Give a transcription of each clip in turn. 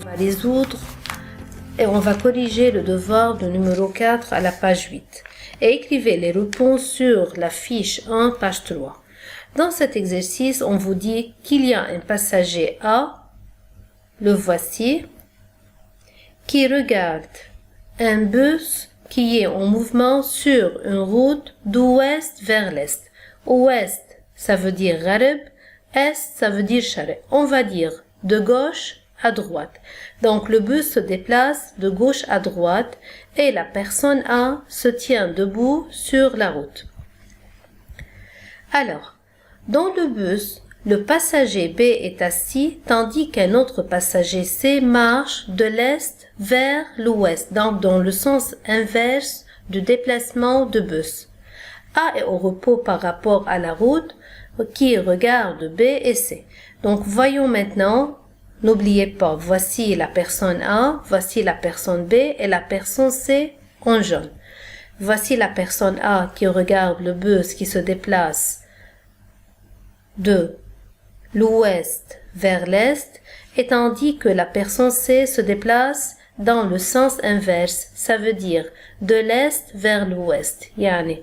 va résoudre et on va corriger le devoir de numéro 4 à la page 8. Et écrivez les réponses sur la fiche 1, page 3. Dans cet exercice, on vous dit qu'il y a un passager A, le voici, qui regarde un bus qui est en mouvement sur une route d'ouest vers l'est. Ouest, ça veut dire Gharb, est, ça veut dire Sharq. On va dire de gauche à droite. Donc le bus se déplace de gauche à droite et la personne A se tient debout sur la route. Alors, dans le bus, le passager B est assis tandis qu'un autre passager C marche de l'est vers l'ouest, donc dans le sens inverse du déplacement de bus. A est au repos par rapport à la route qui regarde B et C. Donc voyons maintenant, n'oubliez pas, voici la personne A, voici la personne B et la personne C en jaune. Voici la personne A qui regarde le bus qui se déplace de l'ouest vers l'est, et tandis que la personne C se déplace dans le sens inverse, ça veut dire de l'est vers l'ouest, yani,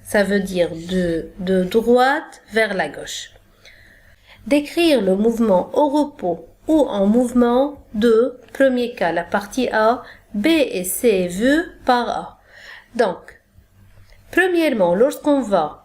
ça veut dire de droite vers la gauche. Décrire le mouvement au repos ou en mouvement de, premier cas, la partie A, B et C est vue par A. Donc, premièrement, lorsqu'on va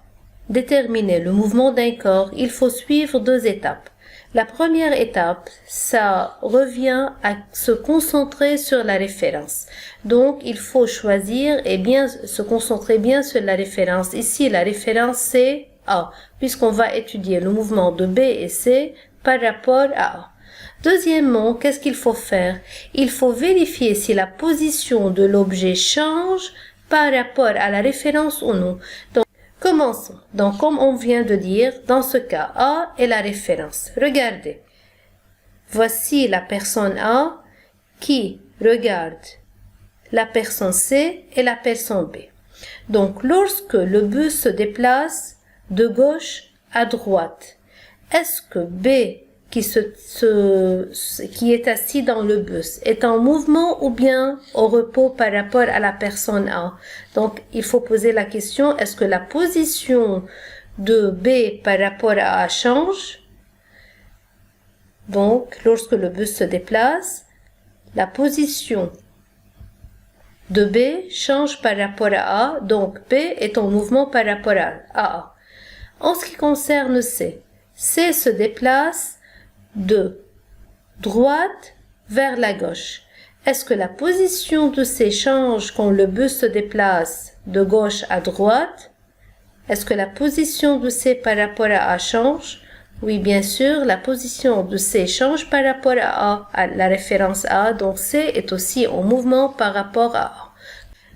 déterminer le mouvement d'un corps, il faut suivre deux étapes. La première étape, ça revient à se concentrer sur la référence. Donc, il faut choisir et bien se concentrer bien sur la référence. Ici, la référence c'est A, puisqu'on va étudier le mouvement de B et C par rapport à A. Deuxièmement, qu'est-ce qu'il faut faire? Il faut vérifier si la position de l'objet change par rapport à la référence ou non. Donc, commençons. Donc, comme on vient de dire, dans ce cas, A est la référence. Regardez. Voici la personne A qui regarde la personne C et la personne B. Donc, lorsque le bus se déplace de gauche à droite, est-ce que B qui est assis dans le bus est en mouvement ou bien au repos par rapport à la personne A? Donc, il faut poser la question, est-ce que la position de B par rapport à A change? Donc, lorsque le bus se déplace, la position de B change par rapport à A, donc B est en mouvement par rapport à A. En ce qui concerne C, C se déplace de droite vers la gauche. Est-ce que la position de C change quand le bus se déplace de gauche à droite? Est-ce que la position de C par rapport à A change? Oui, bien sûr, la position de C change par rapport à A, à la référence A, donc C est aussi en mouvement par rapport à A.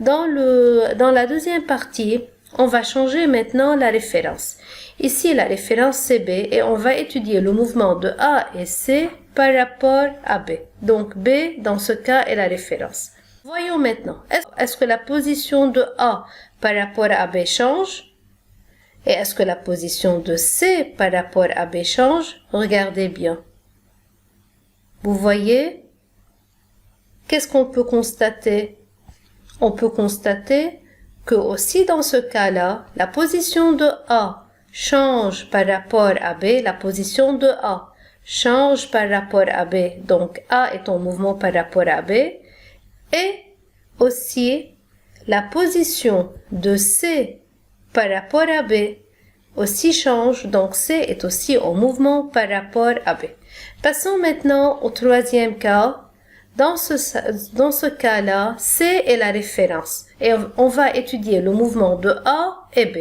Dans la deuxième partie, on va changer maintenant la référence. Ici, la référence c'est B et on va étudier le mouvement de A et C par rapport à B. Donc, B, dans ce cas, est la référence. Voyons maintenant, est-ce que la position de A par rapport à B change? Et est-ce que la position de C par rapport à B change? Regardez bien. Vous voyez? Qu'est-ce qu'on peut constater? On peut constater que aussi dans ce cas-là, la position de A change par rapport à B, la position de A change par rapport à B, donc A est en mouvement par rapport à B, et aussi la position de C par rapport à B aussi change, donc C est aussi en mouvement par rapport à B. Passons maintenant au troisième cas. Dans ce cas-là, C est la référence et on va étudier le mouvement de A et B.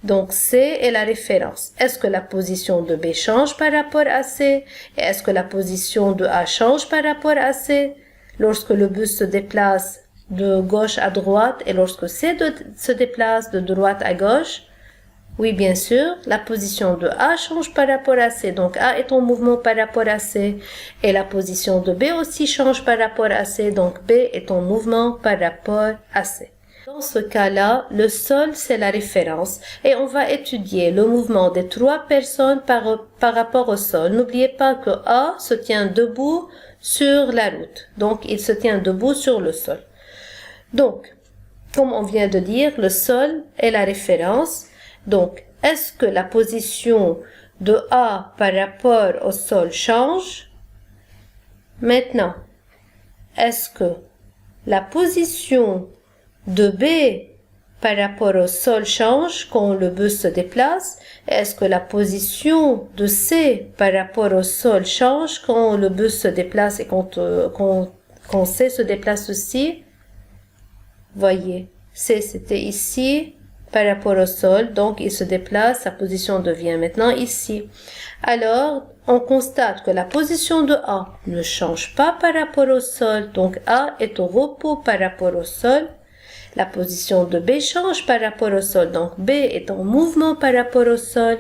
Donc, C est la référence. Est-ce que la position de B change par rapport à C? Et est-ce que la position de A change par rapport à C? Lorsque le bus se déplace de gauche à droite et lorsque C se déplace de droite à gauche? Oui, bien sûr, la position de A change par rapport à C. Donc, A est en mouvement par rapport à C. Et la position de B aussi change par rapport à C. Donc, B est en mouvement par rapport à C. Dans ce cas-là, le sol, c'est la référence et on va étudier le mouvement des 3 personnes par rapport au sol. N'oubliez pas que A se tient debout sur la route. Donc, il se tient debout sur le sol. Donc, comme on vient de dire, le sol est la référence. Donc, est-ce que la position de A par rapport au sol change? Maintenant, est-ce que la position de B par rapport au sol change quand le bus se déplace? Est-ce que la position de C par rapport au sol change quand le bus se déplace et quand C se déplace aussi? Voyez, C c'était ici par rapport au sol, donc il se déplace, sa position devient maintenant ici. Alors, on constate que la position de A ne change pas par rapport au sol, donc A est au repos par rapport au sol. La position de B change par rapport au sol, donc B est en mouvement par rapport au sol.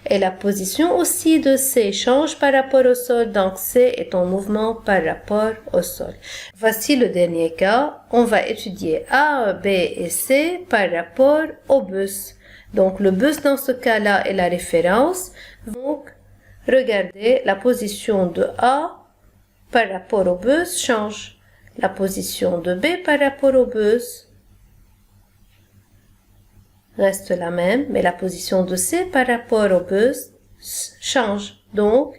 Et la position aussi de C change par rapport au sol, donc C est en mouvement par rapport au sol. Voici le dernier cas. On va étudier A, B et C par rapport au bus. Donc le bus dans ce cas-là est la référence. Donc regardez, la position de A par rapport au bus change. La position de B par rapport au bus reste la même, mais la position de C par rapport au bus change. Donc,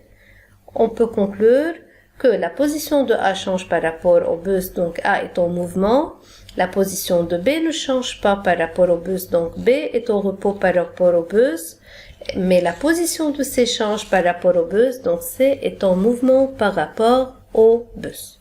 on peut conclure que la position de A change par rapport au bus, donc A est en mouvement. La position de B ne change pas par rapport au bus, donc B est au repos par rapport au bus. Mais la position de C change par rapport au bus, donc C est en mouvement par rapport au bus.